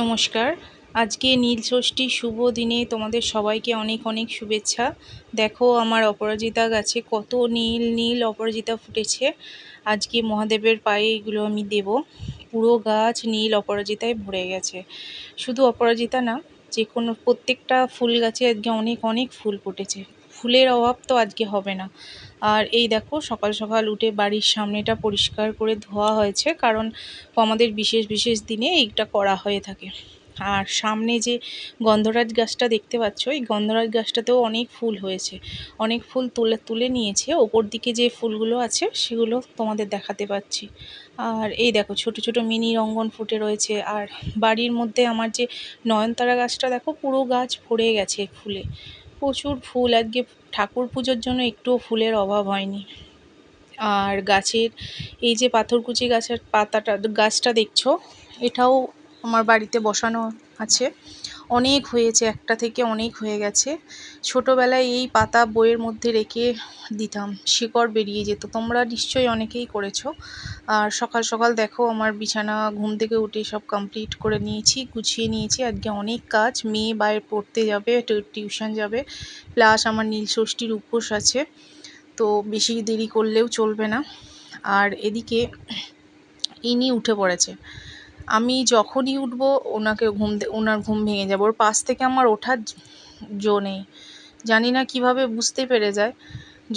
নমস্কার। আজকে নীল ষষ্ঠীর শুভ দিনে তোমাদের সবাইকে অনেক অনেক শুভেচ্ছা। দেখো আমার অপরাজিতা গাছে কত নীল নীল অপরাজিতা ফুটেছে। আজকে মহাদেবের পায়ে এগুলো আমি দেব। পুরো গাছ নীল অপরাজিতায় ভরে গেছে। শুধু অপরাজিতা না, যে কোনো প্রত্যেকটা ফুল গাছে আজকে অনেক অনেক ফুল ফুটেছে। ফুলের অভাব তো আজকে হবে না। আর এই দেখো সকাল সকাল উঠে বাড়ির সামনেটা পরিষ্কার করে ধোয়া হয়েছে, কারণ আমাদের বিশেষ বিশেষ দিনে এইটা করা হয়ে থাকে। আর সামনে যে গন্ধরাজ গাছটা দেখতে পাচ্ছ, এই গন্ধরাজ গাছটাতেও অনেক ফুল হয়েছে, অনেক ফুল তুলে তুলে নিয়েছে। ওপর দিকে যে ফুলগুলো আছে সেগুলো তোমাদের দেখাতে পাচ্ছি। আর এই দেখো ছোট ছোট মিনি রঙ্গন ফুটে রয়েছে। আর বাড়ির মধ্যে আমার যে নয়নতারা গাছটা দেখো পুরো গাছ ভরে গেছে ফুলে, প্রচুর ফুল। আজকে ঠাকুর পুজোর জন্য একটুও ফুলের অভাব হয়নি। আর গাছের এই যে পাথরকুচি গাছের গাছটা দেখছো, এটাও আমার বাড়িতে বসানো আছে। অনেক হয়েছে, একটা থেকে অনেক হয়ে গেছে। ছোটোবেলায় এই পাতা বইয়ের মধ্যে রেখে দিতাম, শিকড় বেরিয়ে যেত। তোমরা নিশ্চয়ই অনেকেই করেছো। আর সকাল সকাল দেখো আমার বিছানা ঘুম থেকে উঠে সব কমপ্লিট করে নিয়েছি, গুছিয়ে নিয়েছি। আজকে অনেক কাজ, মেয়ে বাইরে পড়তে যাবে, টিউশন যাবে, প্লাস আমার নীল ষষ্ঠীর উপোস আছে। তো বেশি দেরি করলেও চলবে না। আর এদিকে ইনি উঠে পড়েছে। আমি যখনই উঠবো ওনার ঘুম ভেঙে যাবে। ওর পাশ থেকে আমার ওঠার জো নেই। জানি না কিভাবে বুঝতে পেরে যায়।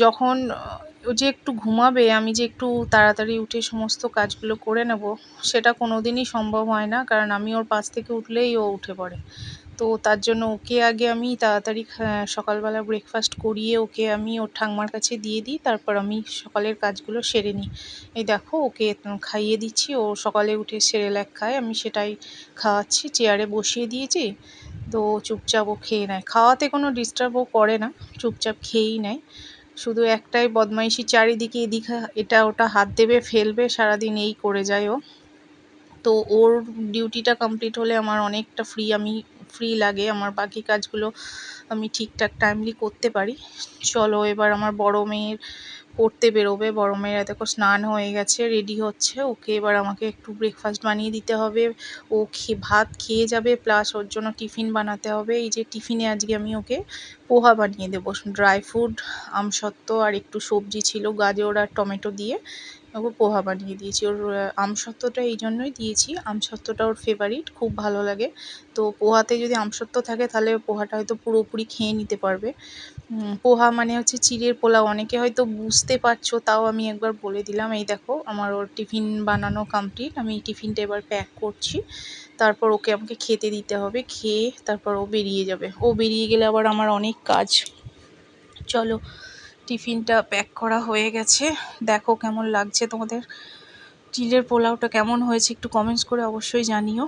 যখন ও যে একটু ঘুমাবে, আমি যে একটু তাড়াতাড়ি উঠে সমস্ত কাজগুলো করে নেব, সেটা কোনো দিনই সম্ভব হয় না। কারণ আমি ওর পাশ থেকে উঠলেই ও উঠে পড়ে। তো তার জন্য ওকে আগে আমি তাড়াতাড়ি সকালবেলা ব্রেকফাস্ট করিয়ে ওকে আমি ওর ঠাম্মার কাছে দিয়ে দিই, তারপর আমি সকালের কাজগুলো সেরে নিই। এই দেখো ওকে খাইয়ে দিচ্ছি, ও সকালে উঠে সেরেল্যাক খায়, আমি সেটাই খাওয়াচ্ছি। চেয়ারে বসিয়ে দিয়েছি, তো চুপচাপ ও খেয়ে নেয়। খাওয়াতে কোনো ডিস্টার্বও করে না, চুপচাপ খেয়েই নেয়। শুধু একটাই বদমাইশি, চারিদিকে এদিকে এটা ওটা হাত দেবে, ফেলবে, সারাদিন এই করে যায় ও। তো ওর ডিউটিটা কমপ্লিট হলে আমার অনেকটা ফ্রি লাগে, আমার বাকি কাজগুলো আমি ঠিকঠাক টাইমলি করতে পারি। চলো এবার আমার বড় মেয়ের পড়তে বেরোবে। বড় মেয়েরা দেখো স্নান হয়ে গেছে, রেডি হচ্ছে। ওকে এবার আমাকে একটু ব্রেকফাস্ট বানিয়ে দিতে হবে। ও ভাত খেয়ে যাবে, প্লাস ওর জন্য টিফিন বানাতে হবে। এই যে টিফিনে আজকে আমি ওকে পোহা বানিয়ে দেবো, ড্রাই ফ্রুট, আমসত্ত্ব আর একটু সবজি ছিল, গাজর আর টমেটো দিয়ে ওকে পোহা বানিয়ে দিয়েছি। ওর আমসত্ত্বটা এই জন্যই দিয়েছি, আমসত্ত্বটা ওর ফেভারিট, খুব ভালো লাগে। তো পোহাতে যদি আমসত্ত্ব থাকে তাহলে পোহাটা হয়তো পুরোপুরি খেয়ে নিতে পারবে। পোহা মানে হচ্ছে চিড়ের পোলাও, অনেকে হয়তো বুঝতে পারছো, তাও আমি একবার বলে দিলাম। এই দেখো আমার ওর টিফিন বানানো কমপ্লিট, আমি টিফিনটা এবার প্যাক করছি। তারপর ওকে আমাকে খেতে দিতে হবে, খেয়ে তারপর ও বেরিয়ে যাবে। ও বেরিয়ে গেলে আবার আমার অনেক কাজ। চলো টিফিনটা প্যাক করা হয়ে গেছে। দেখো কেমন লাগছে তোমাদের, চিড়ের পোলাওটা কেমন হয়েছে একটু কমেন্টস করে অবশ্যই জানিও।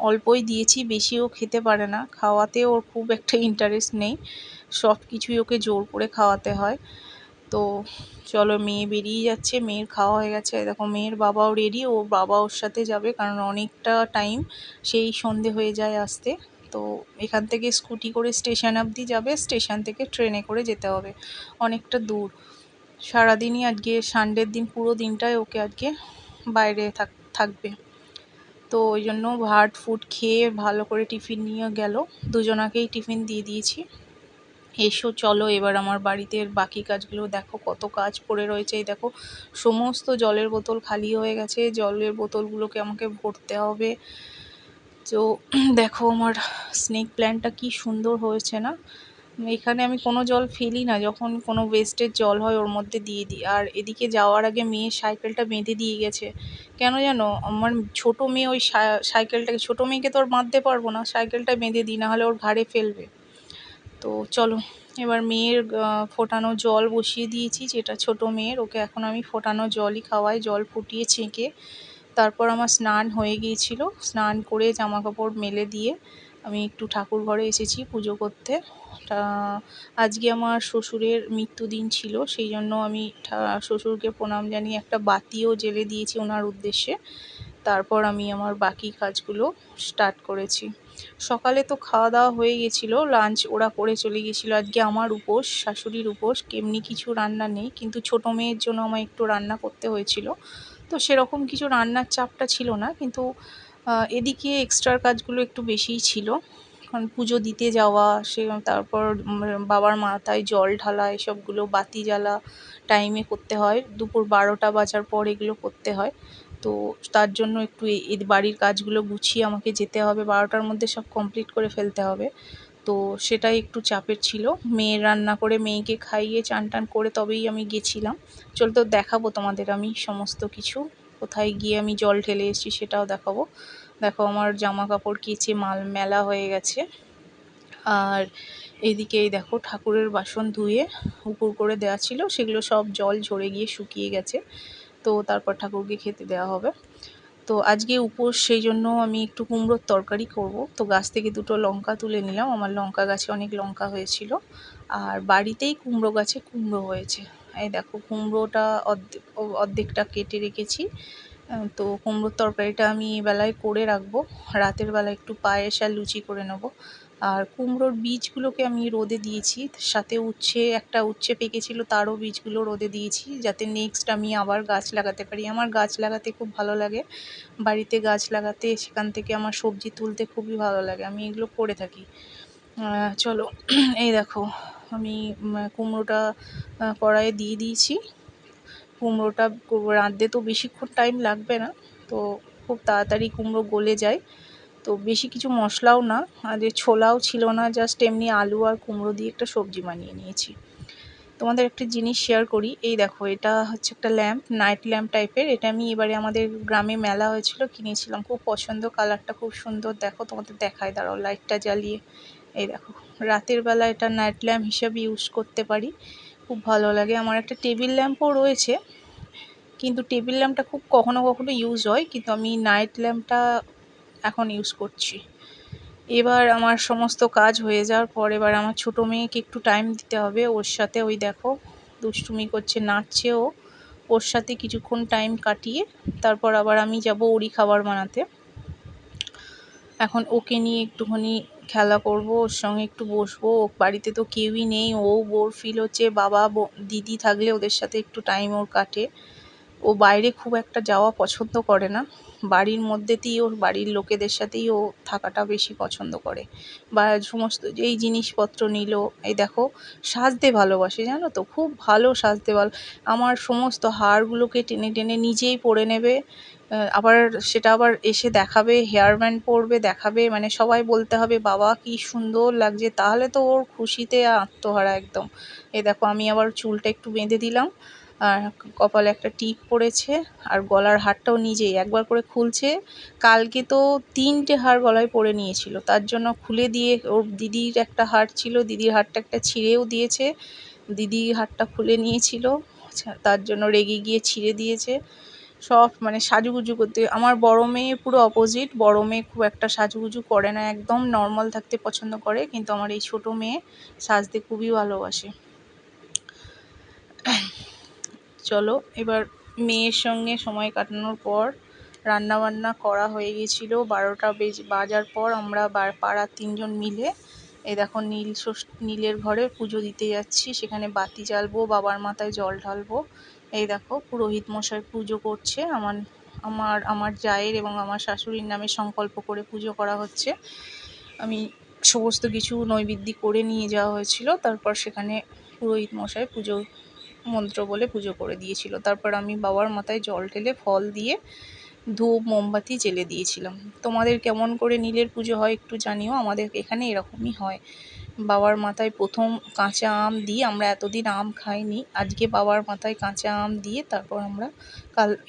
অল্পই দিয়েছি, বেশিও খেতে পারে না, খাওয়াতে ওর খুব একটা ইন্টারেস্ট নেই, সব কিছুই ওকে জোর করে খাওয়াতে হয়। তো চলো মেয়ে বেরিয়ে যাচ্ছে, মেয়ের খাওয়া হয়ে গেছে। দেখো মেয়ের বাবাও রেডি, ও বাবা ওর সাথে যাবে, কারণ অনেকটা টাইম, সেই সন্ধে হয়ে যায় আসতে। তো এখান থেকে স্কুটি করে স্টেশন অবধি যাবে, স্টেশন থেকে ট্রেনে করে যেতে হবে, অনেকটা দূর। সারাদিনই আজকে সানডের দিন, পুরো দিনটাই ওকে আজকে বাইরে থাকবে। তো ওই জন্য হার্ড ফুড খেয়ে ভালো করে টিফিন নিয়ে গেল, দুজনাকেই টিফিন দিয়ে দিয়েছি। এসো চলো এবার আমার বাড়িতে বাকি কাজগুলো দেখো, কত কাজ পড়ে রয়েছে। এই দেখো সমস্ত জলের বোতল খালি হয়ে গেছে, জলের বোতলগুলোকে আমাকে ভরতে হবে। তো দেখো আমার স্নেক প্ল্যান্টটা কি সুন্দর হয়েছে না। এখানে আমি কোনো জল ফেলি না, যখন কোনো ওয়েস্টের জল হয় ওর মধ্যে দিয়ে দিই। আর এদিকে যাওয়ার আগে মেয়ে সাইকেলটা বেঁধে দিয়ে গেছে, কেন জানো, আমার ছোট মেয়ে ওই সাইকেলটাকে, ছোটো মেয়েকে তো আর বাঁধতে পারবো না, সাইকেলটা বেঁধে দিই, নাহলে ওর ঘাড়ে ফেলবে। তো চলো এবার মেয়ের ফোটানো জল বসিয়ে দিয়েছি, যেটা ছোট মেয়ের, ওকে এখন আমি ফোটানো জলই খাওয়াই, জল ফুটিয়ে ছেঁকে। তারপর আমার স্নান হয়ে গিয়েছিল, স্নান করে জামা কাপড় মেলে দিয়ে আমি একটু ঠাকুর ঘরে এসেছি পুজো করতে। আজকে আমার শ্বশুরের মৃত্যুদিন ছিল, সেই জন্য আমি শ্বশুরকে প্রণাম জানিয়ে একটা বাতিও জ্বেলে দিয়েছি ওনার উদ্দেশ্যে। তারপর আমি আমার বাকি কাজগুলো স্টার্ট করেছি। সকালে তো খাওয়া দাওয়া হয়ে গেছিলো, লাঞ্চ ওরা করে চলে গেছিলো। আজকে আমার উপোস, শাশুড়ির উপোস, এমনি কিছু রান্না নেই, কিন্তু ছোটো মেয়ের জন্য আমায় একটু রান্না করতে হয়েছিল। তো সেরকম কিছু রান্নার চাপটা ছিল না, কিন্তু এদিকে এক্সট্রার কাজগুলো একটু বেশিই ছিল, কারণ পুজো দিতে যাওয়া, তারপর বাবার মাথায় জল ঢালা, এসবগুলো বাতি জ্বালা টাইমে করতে হয়, দুপুর 12টা বাজার পর এগুলো করতে হয়। তো তার জন্য একটু এই বাড়ির কাজগুলো গুছিয়ে আমাকে যেতে হবে, 12টার মধ্যে সব কমপ্লিট করে ফেলতে হবে। তো সেটাই একটু চাপের ছিল। মেয়ের রান্না করে মেয়েকে খাইয়ে চান টান করে তবেই আমি গেছিলাম। চলো তো দেখাবো তোমাদের আমি সমস্ত কিছু, কোথায় গিয়ে আমি জল ঢেলে এসেছি সেটাও দেখাবো। দেখো আমার জামা কাপড় কেচে মেলা হয়ে গেছে। আর এইদিকে এই দেখো ঠাকুরের বাসন ধুয়ে উপর করে দেওয়া ছিল, সেগুলো সব জল ঝরে গিয়ে শুকিয়ে গেছে। তো তারপর ঠাকুরকে খেতে দেওয়া হবে। তো আজকে উপোস, সেই জন্য আমি একটু কুমড়োর তরকারি করব। তো গাছ থেকে দুটো লঙ্কা তুলে নিলাম, আমার লঙ্কা গাছে অনেক লঙ্কা হয়েছিল, আর বাড়িতেই কুমড়ো গাছে কুমড়ো হয়েছে। এই দেখো কুমড়োটা অর্ধেকটা কেটে রেখেছি। তো কুমড়োর তরকারিটা আমি বেলায় করে রাখবো, রাতের বেলা একটু পায়েস আর লুচি করে নেব। আর কুমড়োর বীজগুলোকে আমি রোদে দিয়েছি, সাথে একটা উচ্ছে পেকেছিল, তারও বীজগুলো রোদে দিয়েছি, যাতে নেক্সট আমি আবার গাছ লাগাতে পারি। আমার গাছ লাগাতে খুব ভালো লাগে, বাড়িতে গাছ লাগাতে, সেখান থেকে আমার সবজি তুলতে খুবই ভালো লাগে, আমি এগুলো করে থাকি। চলো এই দেখো আমি কুমড়োটা কড়াইয়ে দিয়ে দিয়েছি। কুমড়োটা রাঁধতে তো বেশিক্ষণ টাইম লাগবে না, তো খুব তাড়াতাড়ি কুমড়ো গলে যায়। তো বেশি কিছু মশলাও না, আর যে ছোলাও ছিল না, জাস্ট এমনি আলু আর কুমড়ো দিয়ে একটা সবজি বানিয়ে নিয়েছি। তোমাদের একটা জিনিস শেয়ার করি, এই দেখো এটা হচ্ছে একটা ল্যাম্প, নাইট ল্যাম্প টাইপের। এটা আমি এবারে আমাদের গ্রামে মেলা হয়েছিল, কিনেছিলাম, খুব পছন্দ, কালারটা খুব সুন্দর। দেখো তোমাদের দেখায়, দাঁড়াও লাইটটা জ্বালিয়ে। এই দেখো রাতের বেলা এটা নাইট ল্যাম্প হিসাবে ইউজ করতে পারি, খুব ভালো লাগে। আমার একটা টেবিল ল্যাম্পও রয়েছে, কিন্তু টেবিল ল্যাম্পটা খুব কখনো কখনো ইউজ হয়, কিন্তু আমি নাইট ল্যাম্পটা এখন ইউজ করছি। এবার আমার সমস্ত কাজ হয়ে যাওয়ার পর এবার আমার ছোটো মেয়েকে একটু টাইম দিতে হবে, ওর সাথে ওই দেখো দুষ্টুমি করছে, নাচছে ও, ওর সাথে কিছুক্ষণ টাইম কাটিয়ে তারপর আবার আমি যাব ওরই খাবার বানাতে। এখন ওকে নিয়ে একটুখানি খেলা করব, ওর সঙ্গে একটু বসবো। বাড়িতে তো কেউই নেই, ও বোর ফিল হচ্ছে, বাবা দিদি থাকলে ওদের সাথে একটু টাইম ওর কাটে। ও বাইরে খুব একটা যাওয়া পছন্দ করে না, বাড়ির মধ্যেতেই ওর বাড়ির লোকেদের সাথেই ও থাকাটা বেশি পছন্দ করে। বা সমস্ত যেই জিনিসপত্র নিল, এই দেখো সাজতে ভালোবাসে, জানো তো, খুব ভালো সাজতে আমার সমস্ত হারগুলোকে টেনে টেনে নিজেই পরে নেবে, আবার সেটা আবার এসে দেখাবে, হেয়ার ব্যান্ড পরবে, দেখাবে, মানে সবাই বলতে হবে বাবা কি সুন্দর লাগছে, তাহলে তো ওর খুশিতে আত্মহারা একদম। এই দেখো আমি আবার চুলটা একটু বেঁধে দিলাম, আর কপালে একটা টিপ পড়েছে, আর গলার হারটাও নিজেই একবার করে খুলছে। কালকে তো 3টে হার গলায় পরে নিয়েছিল, তার জন্য খুলে দিয়ে, ওর দিদির একটা হার ছিল, দিদির হারটা একটা ছিঁড়েও দিয়েছে, দিদি হারটা খুলে নিয়েছিল, তার জন্য রেগে গিয়ে ছিঁড়ে দিয়েছে। সব মানে সাজুগুজু করতে, আমার বড় মেয়ে পুরো অপোজিট, বড় মেয়ে খুব একটা সাজুগুজু করে না, একদম নর্মাল থাকতে পছন্দ করে, কিন্তু আমার এই ছোটো মেয়ে সাজতে খুবই ভালোবাসে। চলো এবার মেয়ের সঙ্গে সময় কাটানোর পর রান্নাবান্না করা হয়ে গিয়েছিল, 12টা বাজার পর আমরা পাড়ার 3জন মিলে এই দেখো নীলের ঘরে পুজো দিতে যাচ্ছি, সেখানে বাতি জ্বালবো, বাবার মাথায় জল ঢালবো। এই দেখো পুরোহিত মশাই পুজো করছে, আমার জায়ের এবং আমার শাশুড়ির নামে সংকল্প করে পুজো করা হচ্ছে। আমি সমস্ত কিছু নৈবেদ্য করে নিয়ে যাওয়া হয়েছিল, তারপর সেখানে পুরোহিত মশাই পুজো মন্ত্র বলে পুজো করে দিয়েছিল। তারপর আমি বাবার মাথায় জল ঢেলে ফল দিয়ে ধূপ মোমবাতি জ্বেলে দিয়েছিলাম। তোমাদের কেমন করে নীলের পুজো হয় একটু জানিও, আমাদের এখানে এরকমই হয়। বাবার মাথায় প্রথম কাঁচা আম দিয়ে, আমরা এতদিন আম খাইনি, আজকে বাবার মাথায় কাঁচা আম দিয়ে তারপর আমরা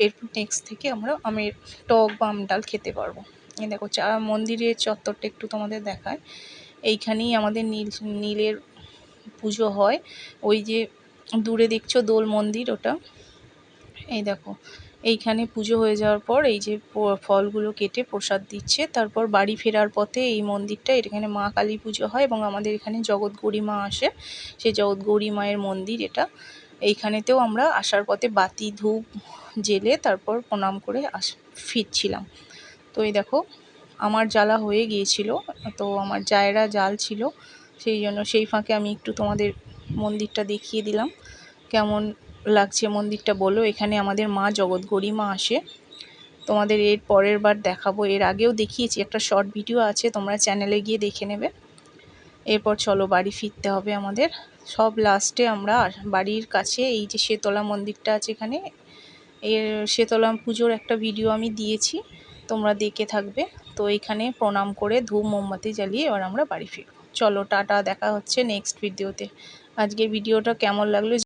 এর নেক্সট থেকে আমরা আমের টক বা আম ডাল খেতে পারবো। এই দেখো মন্দিরের চত্বরটা একটু তোমাদের দেখায়, এইখানেই আমাদের নীলের পুজো হয়। ওই যে দূরে দেখছো দোল মন্দির, ওটা। এই দেখো এইখানে পুজো হয়ে যাওয়ার পর এই যে ফলগুলো কেটে প্রসাদ দিচ্ছে, তারপর বাড়ি ফেরার পথে এই মন্দিরটা, এখানে মা কালী পুজো হয় এবং আমাদের এখানে জগৎগৌরী মা আসে, সেই জগৎগৌরী মায়ের মন্দির এটা। এইখানেতেও আমরা আসার পথে বাতি ধূপ জ্বেলে তারপর প্রণাম করে ফিরছিলাম। তো এই দেখো আমার জ্বালা হয়ে গিয়েছিল, তো আমার জায়েরা জাল ছিল, সেই জন্য সেই ফাঁকে আমি একটু তোমাদের মন্দিরটা দেখিয়ে দিলাম। কেমন লাগছে মন্দিরটা বলো। এখানে আমাদের মা জগৎগৌরী মা আসে, তোমাদের এর পরের বার দেখাবো। এর আগেও দেখিয়েছি, একটা শর্ট ভিডিও আছে, তোমরা চ্যানেলে গিয়ে দেখে নেবে। এরপর চলো বাড়ি ফিরতে হবে আমাদের। সব লাস্টে আমরা বাড়ির কাছে এই যে শেতলা মন্দিরটা আছে, এখানে এর শেতলা পুজোর একটা ভিডিও আমি দিয়েছি, তোমরা দেখে থাকবে। তো এখানে প্রণাম করে ধূপ মোমবাতি জ্বালিয়ে এবার আমরা বাড়ি ফিরব। চলো টাটা, দেখা হচ্ছে নেক্সট ভিডিওতে। আজকের ভিডিওটা কেমন লাগলো